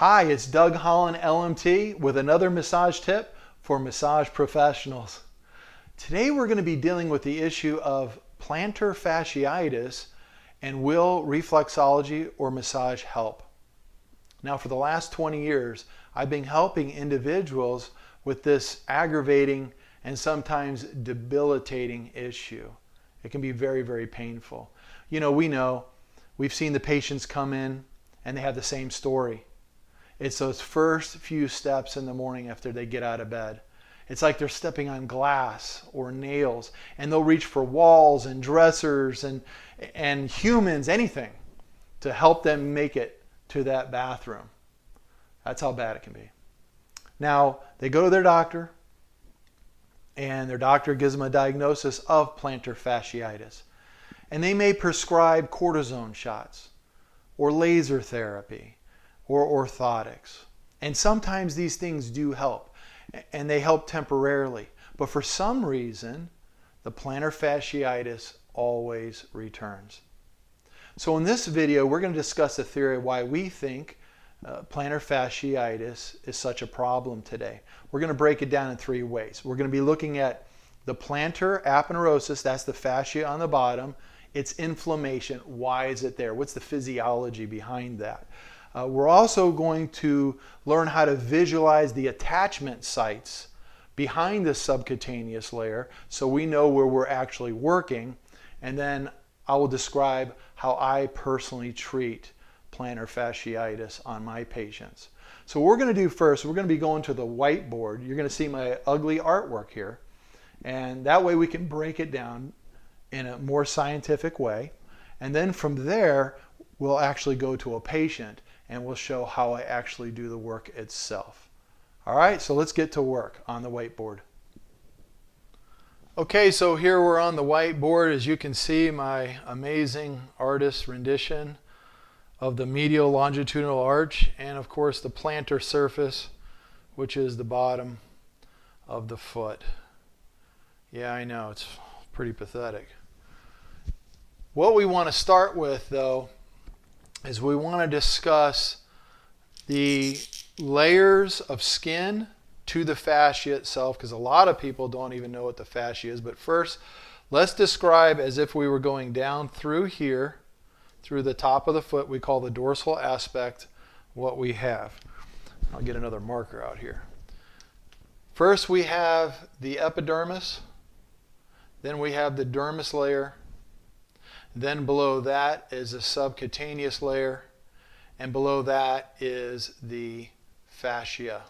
Hi, it's Doug Holland, LMT, with another massage tip for massage professionals. Today we're going to be dealing with the issue of plantar fasciitis and will reflexology or massage help? Now, for the last 20 years, I've been helping individuals with this aggravating and sometimes debilitating issue. It can be very, very painful. We've seen the patients come in and they have the same story. It's those first few steps in the morning after they get out of bed. It's like they're stepping on glass or nails, and they'll reach for walls and dressers and humans, anything, to help them make it to that bathroom. That's how bad it can be. Now, they go to their doctor, and their doctor gives them a diagnosis of plantar fasciitis. And they may prescribe cortisone shots or laser therapy or orthotics. And sometimes these things do help, and they help temporarily. But for some reason, the plantar fasciitis always returns. So in this video, we're going to discuss the theory of why we think plantar fasciitis is such a problem today. We're going to break it down in three ways. We're going to be looking at the plantar aponeurosis, that's the fascia on the bottom. It's inflammation. Why is it there? What's the physiology behind that? We're also going to learn how to visualize the attachment sites behind the subcutaneous layer so we know where we're actually working. And then I will describe how I personally treat plantar fasciitis on my patients. So what we're going to do first, we're going to be going to the whiteboard. You're going to see my ugly artwork here. And that way we can break it down in a more scientific way. And then from there, we'll actually go to a patient and we'll show how I actually do the work itself. All right, so let's get to work on the whiteboard. Okay, so here we're on the whiteboard. As you can see, my amazing artist rendition of the medial longitudinal arch and of course the plantar surface, which is the bottom of the foot. Yeah, I know, it's pretty pathetic. What we want to start with, though, is we want to discuss the layers of skin to the fascia itself, because a lot of people don't even know what the fascia is. But first, let's describe as if we were going down through here, through the top of the foot. We call the dorsal aspect what we have. I'll get another marker out here. First, we have the epidermis. Then we have the dermis layer. Then below that is a subcutaneous layer, and below that is the fascia,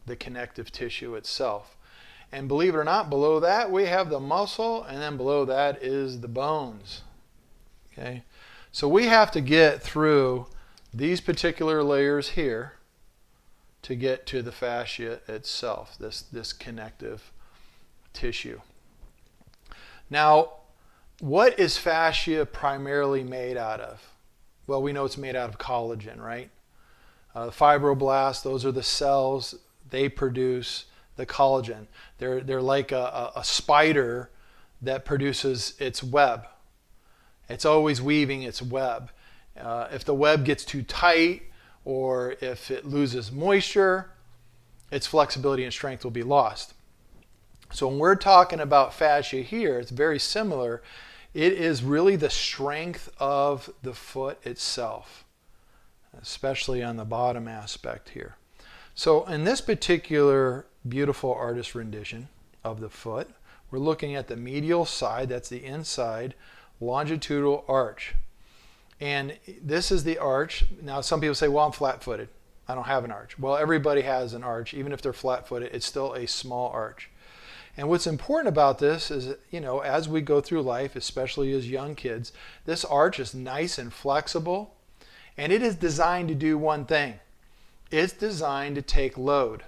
the connective tissue itself. And believe it or not, below that we have the muscle, and then below that is the bones. Okay? So we have to get through these particular layers here to get to the fascia itself, this connective tissue. Now, what is fascia primarily made out of? Well, we know it's made out of collagen, right? The fibroblasts, those are the cells. They produce the collagen. They're like a spider that produces its web. It's always weaving its web. If the web gets too tight or if it loses moisture, its flexibility and strength will be lost. So when we're talking about fascia here, it's very similar. It is really the strength of the foot itself, especially on the bottom aspect here. So in this particular beautiful artist rendition of the foot, we're looking at the medial side, that's the inside longitudinal arch. And this is the arch. Now some people say, well, I'm flat-footed. I don't have an arch. Well, everybody has an arch. Even if they're flat-footed, it's still a small arch. And what's important about this is, as we go through life, especially as young kids, this arch is nice and flexible, and it is designed to do one thing. It's designed to take load.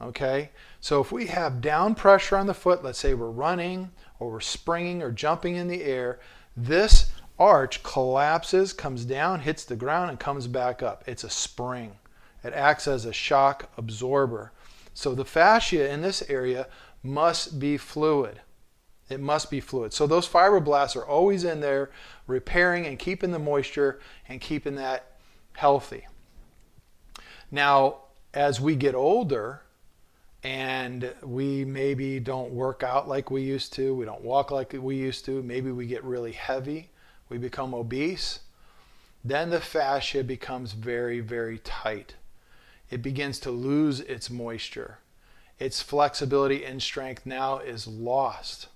Okay? So if we have down pressure on the foot, let's say we're running or we're springing or jumping in the air, this arch collapses, comes down, hits the ground, and comes back up. It's a spring. It acts as a shock absorber. So the fascia in this area must be fluid. It must be fluid. So those fibroblasts are always in there repairing and keeping the moisture and keeping that healthy. Now, as we get older and we maybe don't work out like we used to, we don't walk like we used to, maybe we get really heavy, we become obese, then the fascia becomes very, very tight. It begins to lose its moisture. Its flexibility and strength now is lost.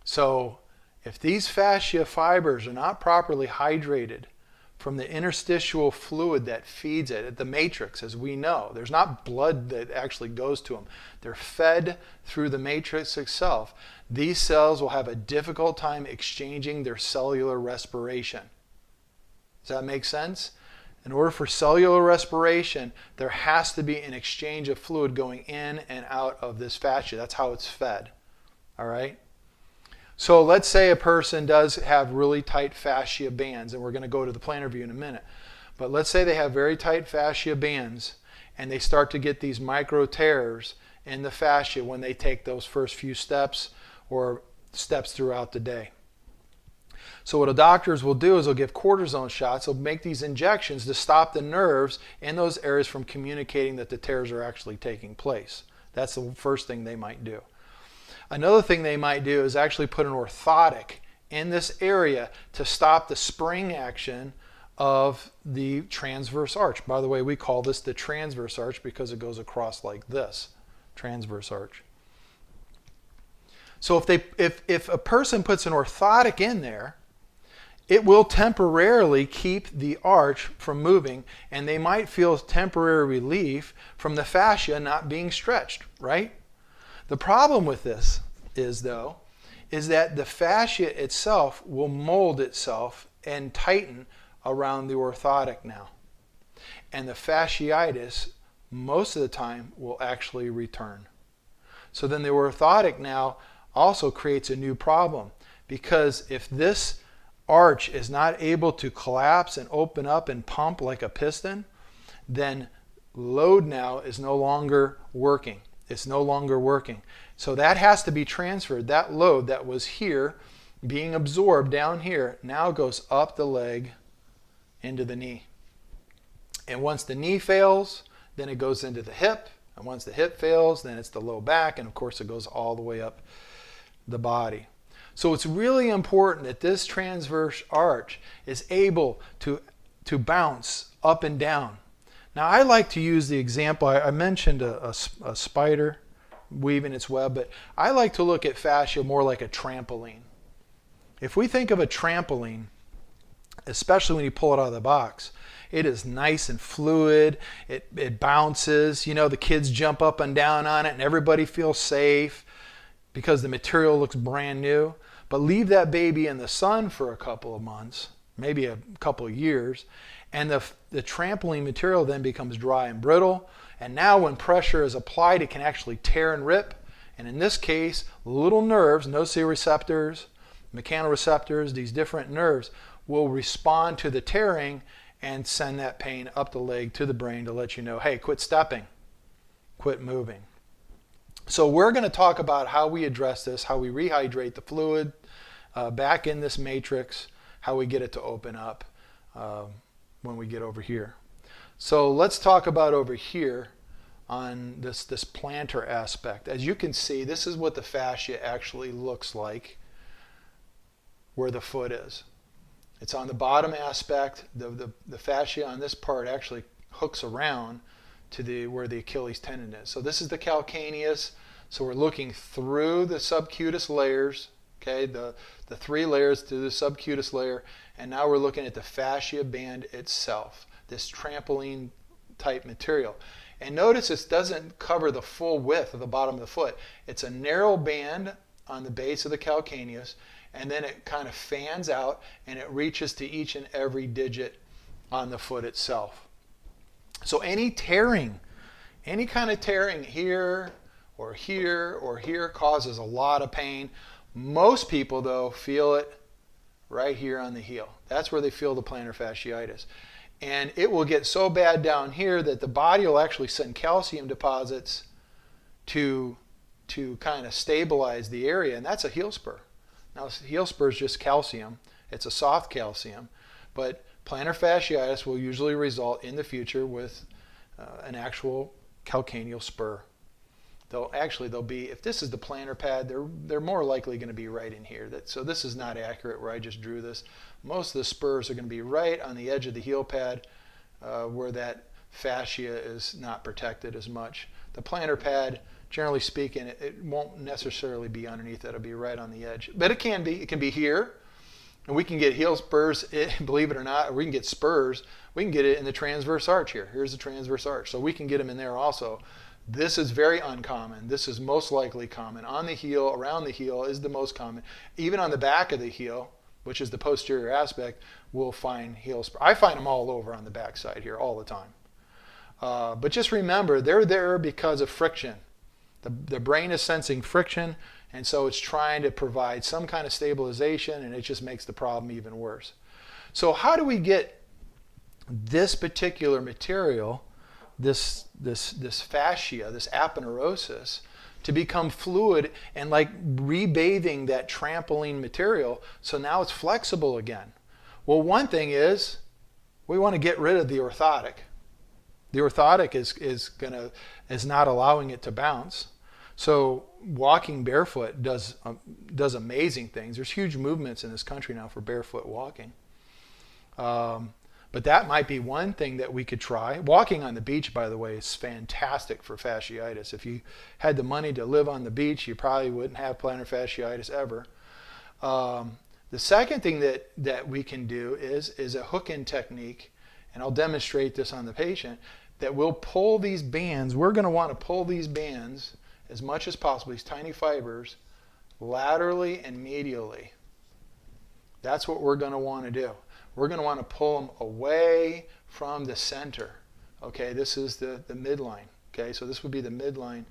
So if these fascia fibers are not properly hydrated from the interstitial fluid that feeds it, the matrix, as we know, there's not blood that actually goes to them. They're fed through the matrix itself. These cells will have a difficult time exchanging their cellular respiration. Does that make sense? In order for cellular respiration, there has to be an exchange of fluid going in and out of this fascia. That's how it's fed. All right? So let's say a person does have really tight fascia bands, and we're going to go to the plantar view in a minute. But let's say they have very tight fascia bands, and they start to get these micro tears in the fascia when they take those first few steps or steps throughout the day. So what doctors will do is they'll give cortisone shots. They'll make these injections to stop the nerves in those areas from communicating that the tears are actually taking place. That's the first thing they might do. Another thing they might do is actually put an orthotic in this area to stop the spring action of the transverse arch. By the way, we call this the transverse arch because it goes across like this, transverse arch. So if a person puts an orthotic in there, it will temporarily keep the arch from moving, and they might feel temporary relief from the fascia not being stretched, right? The problem with this is that the fascia itself will mold itself and tighten around the orthotic now. And the fasciitis, most of the time, will actually return. So then the orthotic now also creates a new problem, because if this arch is not able to collapse and open up and pump like a piston, then load now is no longer working. It's no longer working. So that has to be transferred. That load that was here being absorbed down here now goes up the leg into the knee. And once the knee fails, then it goes into the hip. And once the hip fails, then it's the low back. And of course, it goes all the way up the body. So it's really important that this transverse arch is able to bounce up and down. Now, I like to use the example, I mentioned a spider weaving its web, but I like to look at fascia more like a trampoline. If we think of a trampoline, especially when you pull it out of the box, it is nice and fluid, it bounces, you know, the kids jump up and down on it and everybody feels safe because the material looks brand new. But leave that baby in the sun for a couple of months, maybe a couple of years, and the trampoline material then becomes dry and brittle. And now when pressure is applied, it can actually tear and rip. And in this case, little nerves, nociceptors, mechanoreceptors, these different nerves will respond to the tearing and send that pain up the leg to the brain to let you know, hey, quit stepping, quit moving. So we're going to talk about how we address this, how we rehydrate the fluid back in this matrix, how we get it to open up when we get over here. So let's talk about over here on this plantar aspect. As you can see, this is what the fascia actually looks like where the foot is. It's on the bottom aspect. The fascia on this part actually hooks around to where the Achilles tendon is. So this is the calcaneus. So we're looking through the subcutis layers, okay, the three layers through the subcutis layer, and now we're looking at the fascia band itself, this trampoline type material. And notice this doesn't cover the full width of the bottom of the foot. It's a narrow band on the base of the calcaneus, and then it kind of fans out and it reaches to each and every digit on the foot itself. So any tearing, any kind of tearing here or here or here causes a lot of pain. Most people, though, feel it right here on the heel. That's where they feel the plantar fasciitis. And it will get so bad down here that the body will actually send calcium deposits to kind of stabilize the area, and that's a heel spur. Now, heel spur is just calcium. It's a soft calcium, but plantar fasciitis will usually result in the future with an actual calcaneal spur. They'll be, if this is the plantar pad, they're more likely going to be right in here. So this is not accurate where I just drew this. Most of the spurs are going to be right on the edge of the heel pad where that fascia is not protected as much. The plantar pad, generally speaking, it won't necessarily be underneath. It'll be right on the edge. But it can be. It can be here. And we can get heel spurs, believe it or not, or we can get spurs. We can get it in the transverse arch here. Here's the transverse arch. So we can get them in there also. This is very uncommon. This is most likely common. On the heel, around the heel is the most common. Even on the back of the heel, which is the posterior aspect, we'll find heel spurs. I find them all over on the back side here all the time. But just remember, they're there because of friction. The brain is sensing friction, and so it's trying to provide some kind of stabilization, and it just makes the problem even worse. So how do we get this particular material, this fascia, this aponeurosis, to become fluid and like rebathing that trampoline material so now it's flexible again? Well, one thing is we want to get rid of the orthotic. The orthotic is not allowing it to bounce. So walking barefoot does amazing things. There's huge movements in this country now for barefoot walking. But that might be one thing that we could try. Walking on the beach, by the way, is fantastic for fasciitis. If you had the money to live on the beach, you probably wouldn't have plantar fasciitis ever. The second thing that we can do is a hook-in technique, and I'll demonstrate this on the patient, that we'll pull these bands. We're going to want to pull these bands as much as possible, these tiny fibers, laterally and medially. That's what we're going to want to do. We're going to want to pull them away from the center. Okay, this is the midline. Okay, so this would be the midline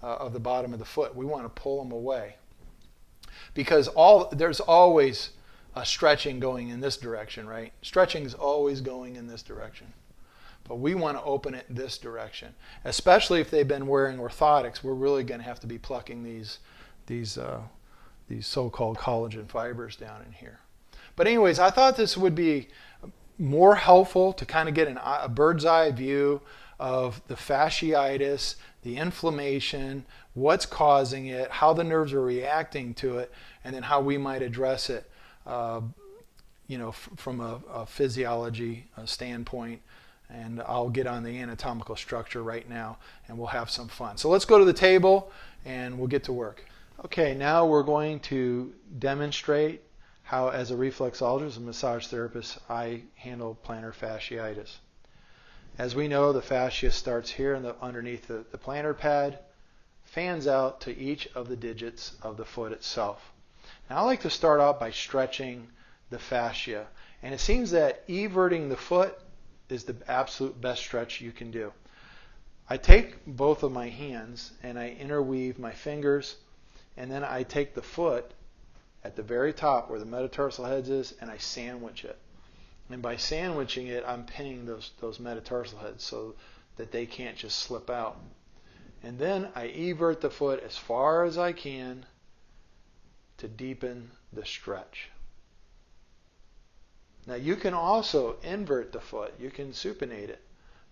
of the bottom of the foot. We want to pull them away. Because there's always a stretching going in this direction, right? Stretching is always going in this direction. But we want to open it this direction. Especially if they've been wearing orthotics, we're really going to have to be plucking these so-called collagen fibers down in here. But anyways, I thought this would be more helpful to kind of get a bird's eye view of the fasciitis, the inflammation, what's causing it, how the nerves are reacting to it, and then how we might address it, from a physiology standpoint. And I'll get on the anatomical structure right now, and we'll have some fun. So let's go to the table, and we'll get to work. Okay, now we're going to demonstrate how, as a reflexologist, a massage therapist, I handle plantar fasciitis. As we know, the fascia starts here underneath the plantar pad, fans out to each of the digits of the foot itself. Now, I like to start out by stretching the fascia, and it seems that everting the foot is the absolute best stretch you can do. I take both of my hands and I interweave my fingers, and then I take the foot at the very top where the metatarsal heads is, and I sandwich it. And by sandwiching it, I'm pinning those metatarsal heads so that they can't just slip out. And then I evert the foot as far as I can to deepen the stretch. Now you can also invert the foot. You can supinate it.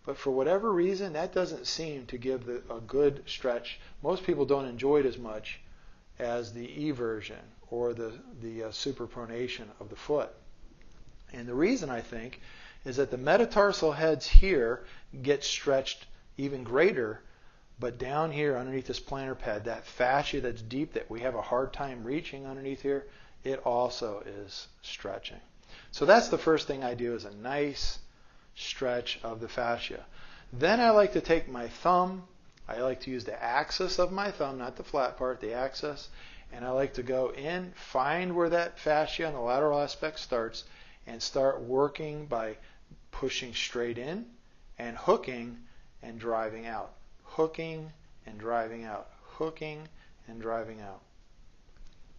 But for whatever reason, that doesn't seem to give a good stretch. Most people don't enjoy it as much as the eversion or the superpronation of the foot. And the reason, I think, is that the metatarsal heads here get stretched even greater, but down here underneath this plantar pad, that fascia that's deep that we have a hard time reaching underneath here, it also is stretching. So that's the first thing I do, is a nice stretch of the fascia. Then I like to take my thumb. I like to use the axis of my thumb, not the flat part, the axis. And I like to go in, find where that fascia on the lateral aspect starts, and start working by pushing straight in and hooking and driving out. Hooking and driving out. Hooking and driving out.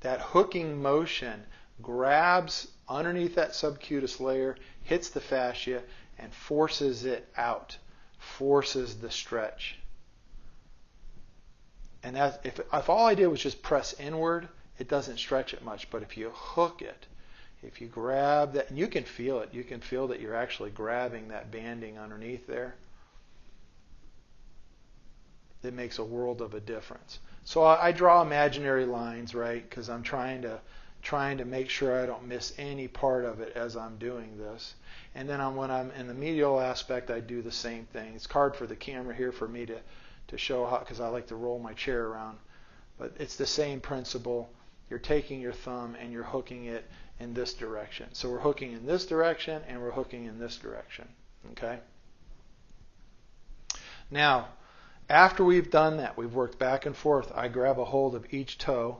That hooking motion grabs underneath that subcutis layer, hits the fascia, and forces it out, forces the stretch. And that, if all I did was just press inward, it doesn't stretch it much. But if you hook it, if you grab that, and you can feel it, you can feel that you're actually grabbing that banding underneath there. it makes a world of a difference. So I draw imaginary lines, right? Because I'm trying to make sure I don't miss any part of it as I'm doing this. And then when I'm in the medial aspect, I do the same thing. It's hard for the camera here for me to show how, because I like to roll my chair around. But it's the same principle. You're taking your thumb and you're hooking it in this direction. So we're hooking in this direction and we're hooking in this direction. Okay? Now, after we've done that, we've worked back and forth, I grab a hold of each toe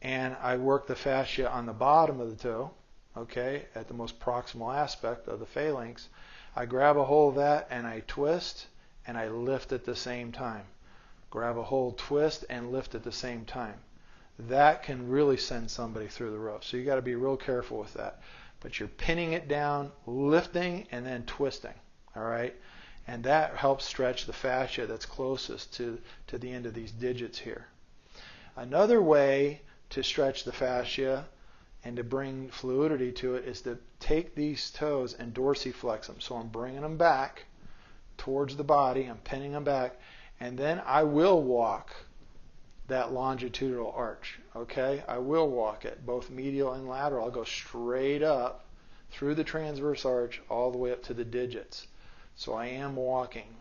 and I work the fascia on the bottom of the toe, okay, at the most proximal aspect of the phalanx. I grab a hold of that and I twist and I lift at the same time. Grab a hold, twist, and lift at the same time. That can really send somebody through the roof. So you got to be real careful with that. But you're pinning it down, lifting, and then twisting. All right? And that helps stretch the fascia that's closest to the end of these digits here. Another way to stretch the fascia and to bring fluidity to it is to take these toes and dorsiflex them. So I'm bringing them back towards the body. I'm pinning them back. And then I will walk that longitudinal arch. Okay? I will walk it, both medial and lateral. I'll go straight up through the transverse arch all the way up to the digits. So I am walking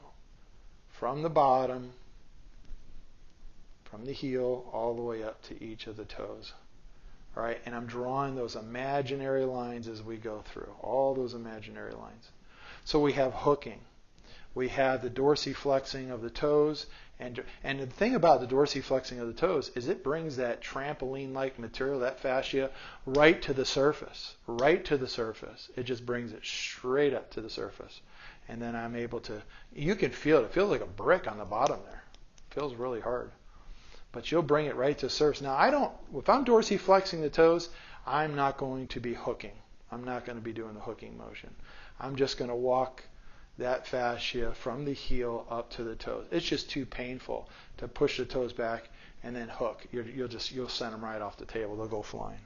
from the bottom, from the heel, all the way up to each of the toes. All right? And I'm drawing those imaginary lines as we go through, all those imaginary lines. So we have hooking. We have the dorsiflexing of the toes. And the thing about the dorsiflexing of the toes is it brings that trampoline-like material, that fascia, right to the surface. Right to the surface. It just brings it straight up to the surface. And then I'm able to, you can feel it. It feels like a brick on the bottom there. It feels really hard. But you'll bring it right to the surface. Now, if I'm dorsiflexing the toes, I'm not going to be hooking. I'm not going to be doing the hooking motion. I'm just going to walk that fascia from the heel up to the toes. It's just too painful to push the toes back and then hook. You'll send them right off the table. They'll go flying.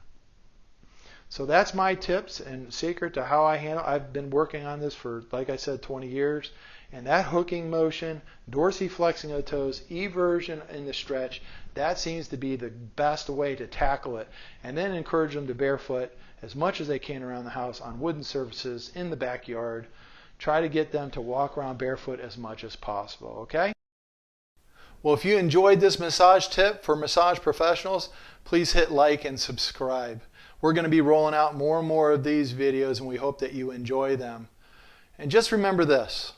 So that's my tips and secret to how I handle. I've been working on this for, like I said, 20 years. And that hooking motion, dorsiflexing of the toes, eversion in the stretch, that seems to be the best way to tackle it. And then encourage them to barefoot as much as they can around the house on wooden surfaces, in the backyard. Try to get them to walk around barefoot as much as possible, okay? Well, if you enjoyed this massage tip for massage professionals, please hit like and subscribe. We're going to be rolling out more and more of these videos, and we hope that you enjoy them. And just remember this.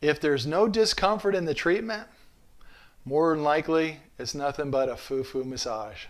If there's no discomfort in the treatment, more than likely it's nothing but a foo-foo massage.